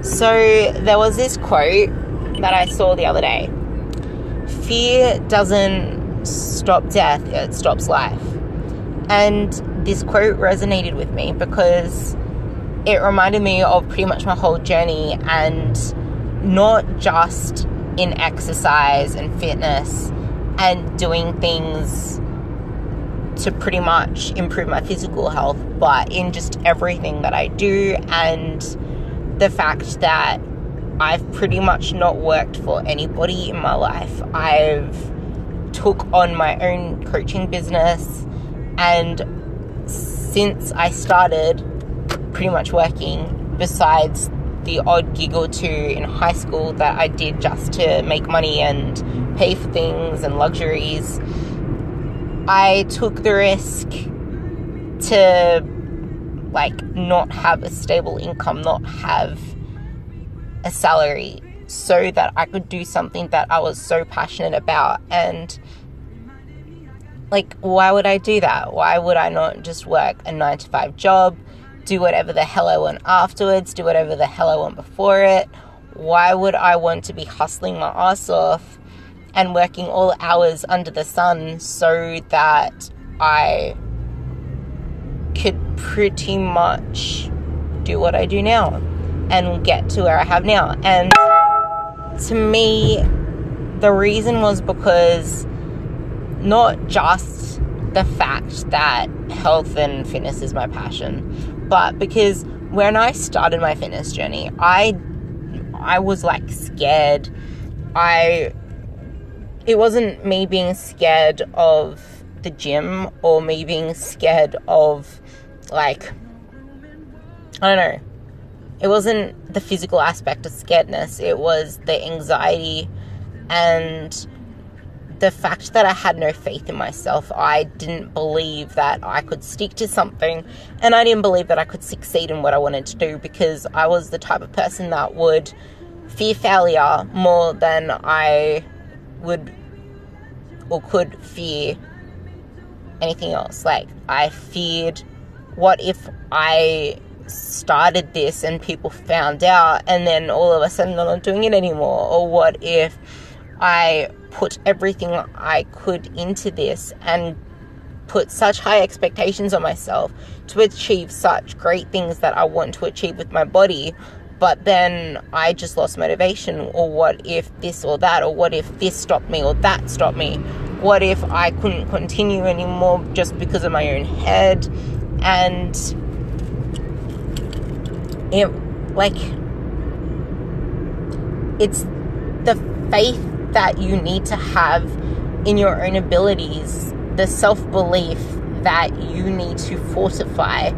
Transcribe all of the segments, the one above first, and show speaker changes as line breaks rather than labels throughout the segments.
So there was this quote that I saw the other day. Fear doesn't stop death, it stops life. And this quote resonated with me because it reminded me of pretty much my whole journey, and not just in exercise and fitness and doing things to pretty much improve my physical health, but in just everything that I do, and the fact that I've pretty much not worked for anybody in my life. I've took on my own coaching business, and since I started pretty much working, besides the odd gig or two in high school that I did just to make money and pay for things and luxuries, I took the risk to not have a stable income, not have a salary, so that I could do something that I was so passionate about. And why would I do that? Why would I not just work a 9-to-5 job, do whatever the hell I want afterwards, do whatever the hell I want before it? Why would I want to be hustling my ass off and working all hours under the sun so that I could pretty much do what I do now and get to where I have now? And to me, the reason was because not just the fact that health and fitness is my passion, but because when I started my fitness journey, I was scared. It wasn't me being scared of the gym or me being scared of I don't know. It wasn't the physical aspect of scaredness. It was the anxiety and the fact that I had no faith in myself. I didn't believe that I could stick to something, and I didn't believe that I could succeed in what I wanted to do, because I was the type of person that would fear failure more than I would or could fear anything else. I feared, what if I started this and people found out and then all of a sudden I'm not doing it anymore? Or what if I put everything I could into this and put such high expectations on myself to achieve such great things that I want to achieve with my body, but then I just lost motivation? Or what if this or that? Or what if this stopped me or that stopped me? What if I couldn't continue anymore just because of my own head? And it's the faith that you need to have in your own abilities, the self-belief that you need to fortify,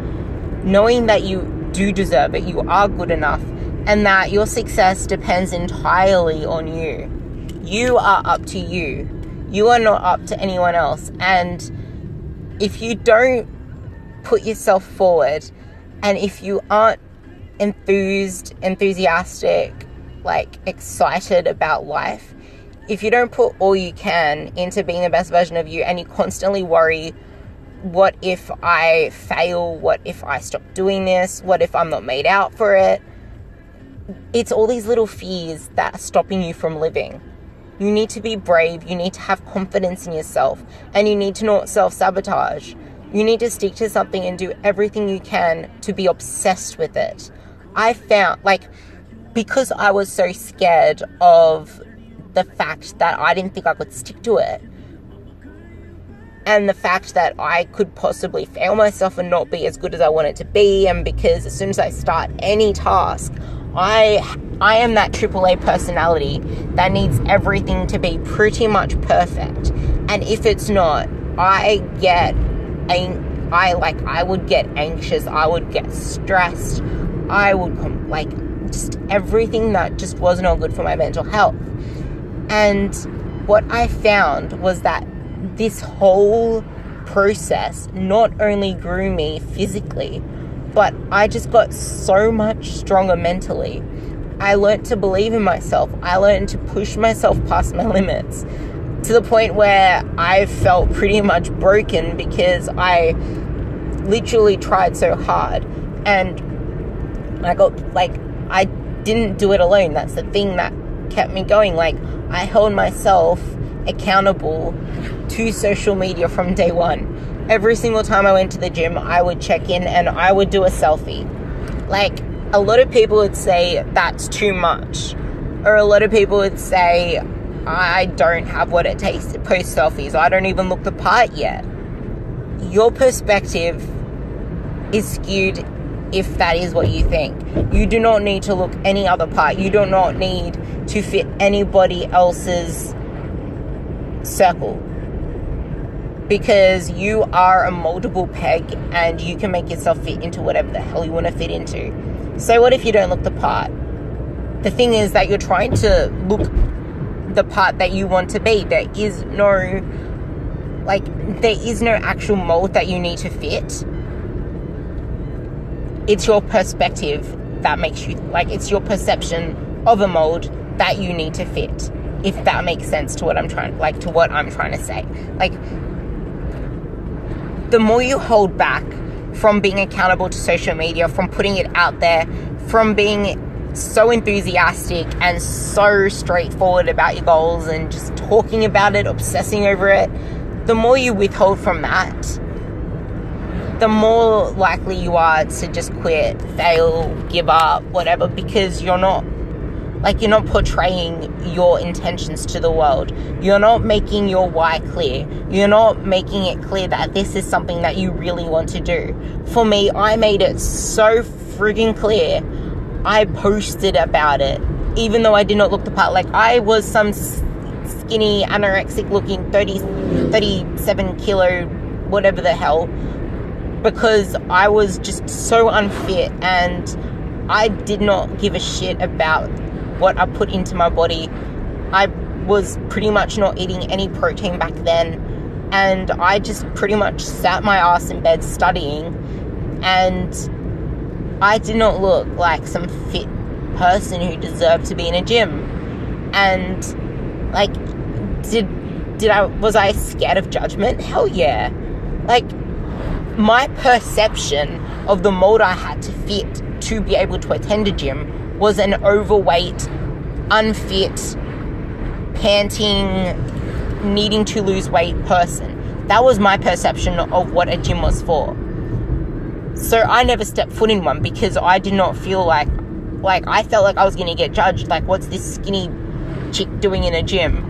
knowing that you do deserve it, you are good enough, and that your success depends entirely on you. You are up to you. You are not up to anyone else. And if you don't put yourself forward, and if you aren't enthusiastic, excited about life, if you don't put all you can into being the best version of you, and you constantly worry, what if I fail? What if I stop doing this? What if I'm not made out for it? It's all these little fears that are stopping you from living. You need to be brave. You need to have confidence in yourself, and you need to not self-sabotage. You need to stick to something and do everything you can to be obsessed with it. I found, because I was so scared of the fact that I didn't think I could stick to it, and the fact that I could possibly fail myself and not be as good as I want it to be, and because as soon as I start any task, I am that AAA personality that needs everything to be pretty much perfect. And if it's not, I would get anxious, I would get stressed, I would just everything that just was not good for my mental health. And what I found was that this whole process not only grew me physically, but I just got so much stronger mentally. I learned to believe in myself. I learned to push myself past my limits, to the point where I felt pretty much broken because I literally tried so hard. And I didn't do it alone. That's the thing that kept me going. Like, I held myself accountable to social media from day one. Every single time I went to the gym, I would check in and I would do a selfie. Like, a lot of people would say that's too much, or a lot of people would say I don't have what it takes to post selfies, I don't even look the part yet. Your perspective is skewed if that is what you think. You do not need to look any other part. You do not need to fit anybody else's circle, because you are a moldable peg and you can make yourself fit into whatever the hell you want to fit into. So what if you don't look the part? The thing is that you're trying to look the part that you want to be. There is no actual mold that you need to fit. It's your perspective that makes you, like, it's your perception of a mold that you need to fit, if that makes sense to what I'm trying to say. Like, the more you hold back from being accountable to social media, from putting it out there, from being so enthusiastic and so straightforward about your goals and just talking about it, obsessing over it, the more you withhold from that, the more likely you are to just quit, fail, give up, whatever, because you're not portraying your intentions to the world. You're not making your why clear. You're not making it clear that this is something that you really want to do. For me, I made it so friggin' clear. I posted about it, even though I did not look the part. Like, I was some skinny, anorexic looking 37 kilo, whatever the hell, because I was just so unfit and I did not give a shit about what I put into my body. I was pretty much not eating any protein back then, and I just pretty much sat my ass in bed studying, and I did not look like some fit person who deserved to be in a gym. And like, was I scared of judgment? Hell yeah. Like, my perception of the mold I had to fit to be able to attend a gym was an overweight, unfit, panting, needing to lose weight person. That was my perception of what a gym was for. So I never stepped foot in one because I did not feel like I felt like I was going to get judged. Like, what's this skinny chick doing in a gym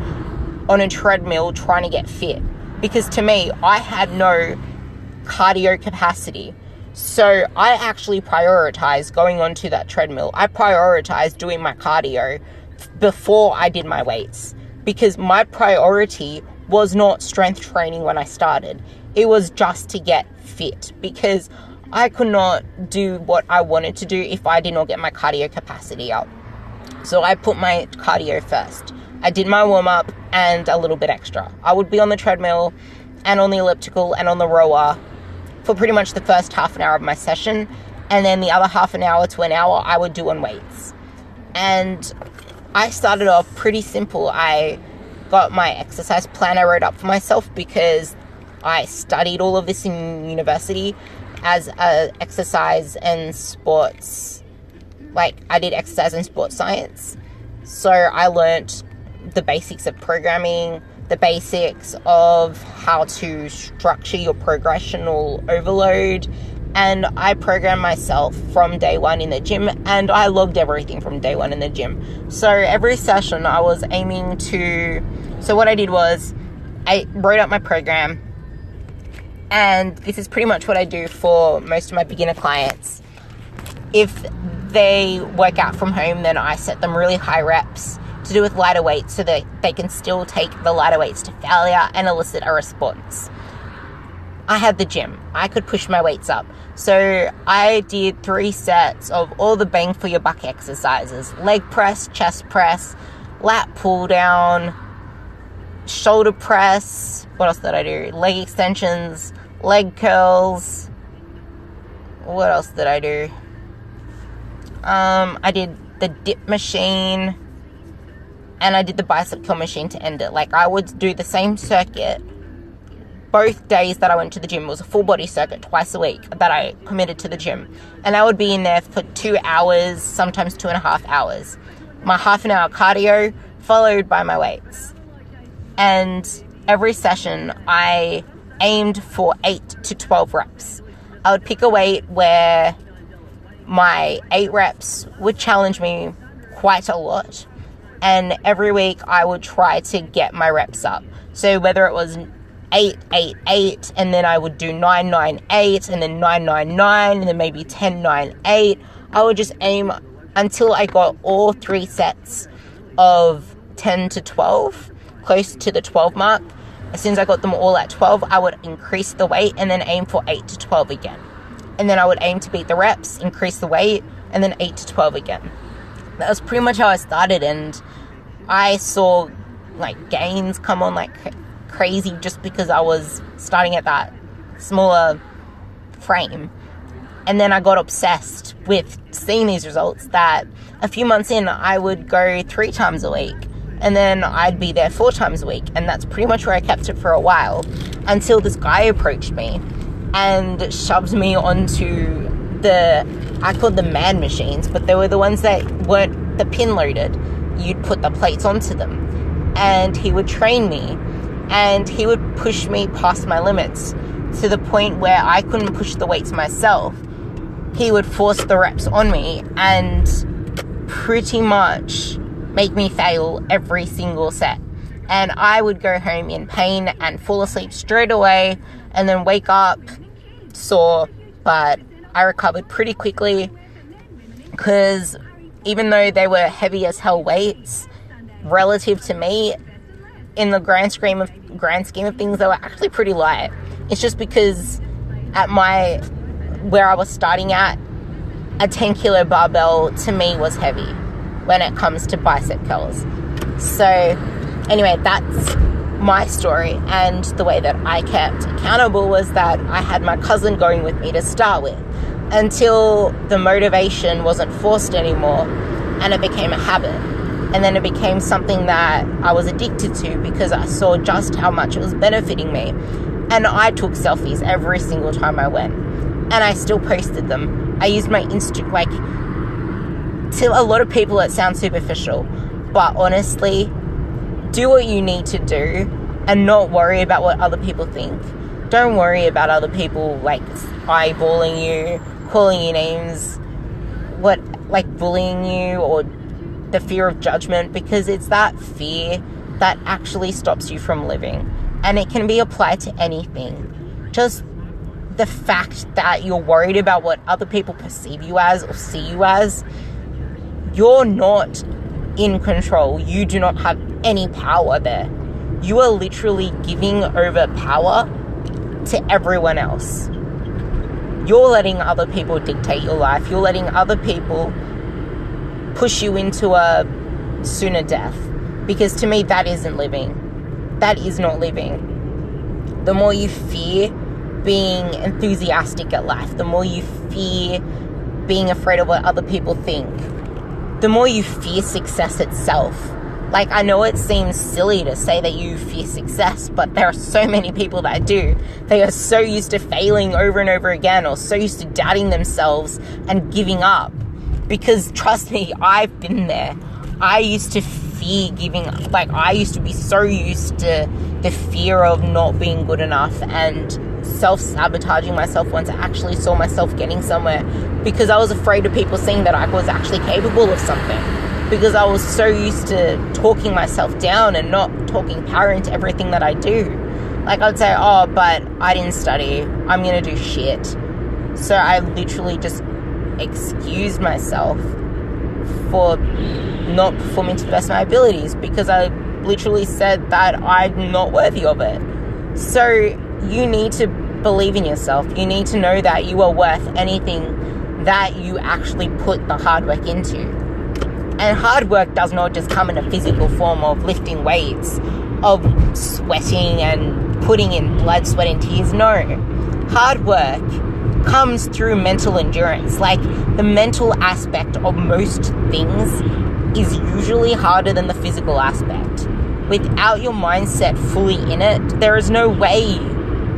on a treadmill trying to get fit? Because to me, I had no cardio capacity. So I actually prioritized going onto that treadmill. I prioritized doing my cardio before I did my weights, because my priority was not strength training when I started. It was just to get fit, because I could not do what I wanted to do if I did not get my cardio capacity up. So I put my cardio first. I did my warm-up and a little bit extra. I would be on the treadmill and on the elliptical and on the rower for pretty much the first half an hour of my session, and then the other half an hour to an hour I would do on weights. And I started off pretty simple. I got my exercise plan I wrote up for myself, because I studied all of this in university as a exercise and sports, like, I did exercise and sports science. So I learnt the basics of programming, the basics of how to structure your progressional overload, and I programmed myself from day one in the gym, and I logged everything from day one in the gym. So every session I was aiming to, so what I did was I wrote up my program, and this is pretty much what I do for most of my beginner clients. If they work out from home, then I set them really high reps to do with lighter weights so that they can still take the lighter weights to failure and elicit a response. I had the gym. I could push my weights up. So I did 3 sets of all the bang for your buck exercises: leg press, chest press, lat pull down, shoulder press. What else did I do? Leg extensions, leg curls. What else did I do? I did the dip machine, and I did the bicep curl machine to end it. Like, I would do the same circuit both days that I went to the gym was a full body circuit twice a week that I committed to the gym. And I would be in there for 2 hours, sometimes 2.5 hours. My half an hour cardio followed by my weights. And every session I aimed for 8 to 12 reps. I would pick a weight where my 8 reps would challenge me quite a lot. And every week I would try to get my reps up. So whether it was 8, 8, 8, and then I would do 9, 9, 8, and then 9, 9, 9, and then maybe 10, 9, 8. I would just aim until I got all 3 sets of 10 to 12, close to the 12 mark. As soon as I got them all at 12, I would increase the weight and then aim for 8 to 12 again. And then I would aim to beat the reps, increase the weight, and then 8 to 12 again. That was pretty much how I started, and I saw like gains come on like crazy just because I was starting at that smaller frame. And then I got obsessed with seeing these results that a few months in I would go 3 times a week, and then I'd be there 4 times a week, and that's pretty much where I kept it for a while until this guy approached me and shoved me onto I called them man machines, but they were the ones that weren't the pin loaded. You'd put the plates onto them, and he would train me, and he would push me past my limits to the point where I couldn't push the weights myself. He would force the reps on me and pretty much make me fail every single set. And I would go home in pain and fall asleep straight away, and then wake up sore, but I recovered pretty quickly because even though they were heavy as hell weights, relative to me, in the grand scheme of things, they were actually pretty light. It's just because at where I was starting at, a 10 kilo barbell to me was heavy when it comes to bicep curls. So anyway, that's my story, and the way that I kept accountable was that I had my cousin going with me to start with until the motivation wasn't forced anymore and it became a habit. And then it became something that I was addicted to because I saw just how much it was benefiting me. And I took selfies every single time I went, and I still posted them. I used my to a lot of people it sounds superficial, but honestly, do what you need to do and not worry about what other people think. Don't worry about other people like eyeballing you, calling you names, bullying you, or the fear of judgment, because it's that fear that actually stops you from living. And it can be applied to anything. Just the fact that you're worried about what other people perceive you as or see you as, you're not in control. You do not have any power there. You are literally giving over power to everyone else. You're letting other people dictate your life. You're letting other people push you into a sooner death. Because to me, that isn't living. That is not living. The more you fear being enthusiastic at life, the more you fear being afraid of what other people think, the more you fear success itself. Like, I know it seems silly to say that you fear success, but there are so many people that do. They are so used to failing over and over again, or so used to doubting themselves and giving up. Because trust me, I've been there. I used to fear giving up. Like, I used to be so used to the fear of not being good enough and self-sabotaging myself once I actually saw myself getting somewhere, because I was afraid of people saying that I was actually capable of something, because I was so used to talking myself down and not talking power into everything that I do. Like, I'd say, oh, but I didn't study, I'm gonna do shit. So I literally just excused myself for not performing to the best of my abilities, because I literally said that I'm not worthy of it. So you need to believe in yourself. You need to know that you are worth anything that you actually put the hard work into. And hard work does not just come in a physical form of lifting weights, of sweating and putting in blood, sweat, and tears. No. Hard work comes through mental endurance. Like, the mental aspect of most things is usually harder than the physical aspect. Without your mindset fully in it, there is no way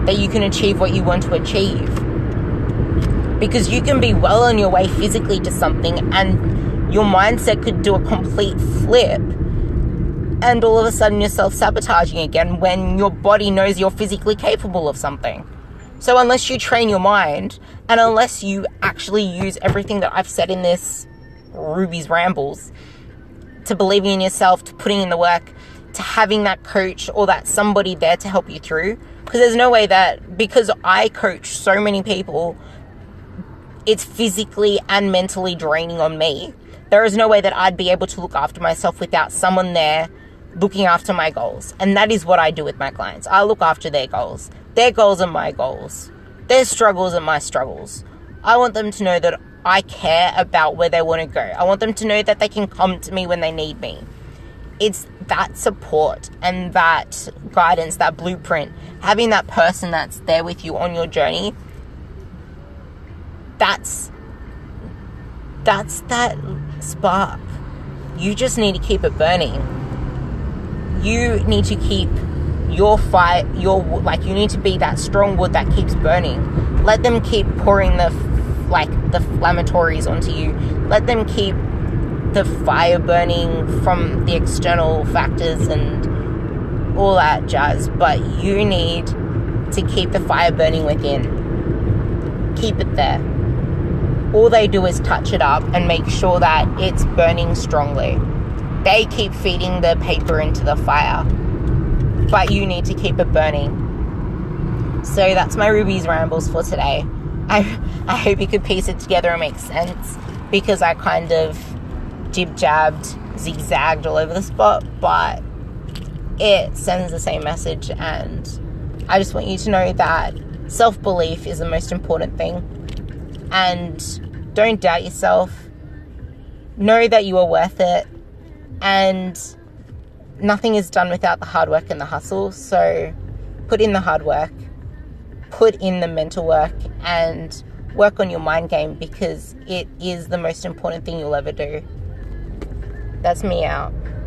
that you can achieve what you want to achieve. Because you can be well on your way physically to something and your mindset could do a complete flip, and all of a sudden you're self-sabotaging again when your body knows you're physically capable of something. So unless you train your mind, and unless you actually use everything that I've said in this Ruby's Rambles, to believing in yourself, to putting in the work, to having that coach or that somebody there to help you through, because there's no way that, because I coach so many people, it's physically and mentally draining on me. There is no way that I'd be able to look after myself without someone there looking after my goals. And that is what I do with my clients. I look after their goals. Their goals are my goals. Their struggles are my struggles. I want them to know that I care about where they want to go. I want them to know that they can come to me when they need me. It's that support and that guidance, that blueprint, having that person that's there with you on your journey. That's that spark. You just need to keep it burning. You need to keep your fire, you need to be that strong wood that keeps burning. Let them keep pouring the flammatories onto you. Let them keep the fire burning from the external factors and all that jazz. But you need to keep the fire burning within. Keep it there. All they do is touch it up and make sure that it's burning strongly. They keep feeding the paper into the fire, but you need to keep it burning. So that's my Ruby's Rambles for today. I hope you could piece it together and make sense, because I kind of jib-jabbed, zigzagged all over the spot, but it sends the same message. And I just want you to know that self-belief is the most important thing. And don't doubt yourself. Know that you are worth it. And nothing is done without the hard work and the hustle. So put in the hard work, put in the mental work, and work on your mind game, because it is the most important thing you'll ever do. That's me out.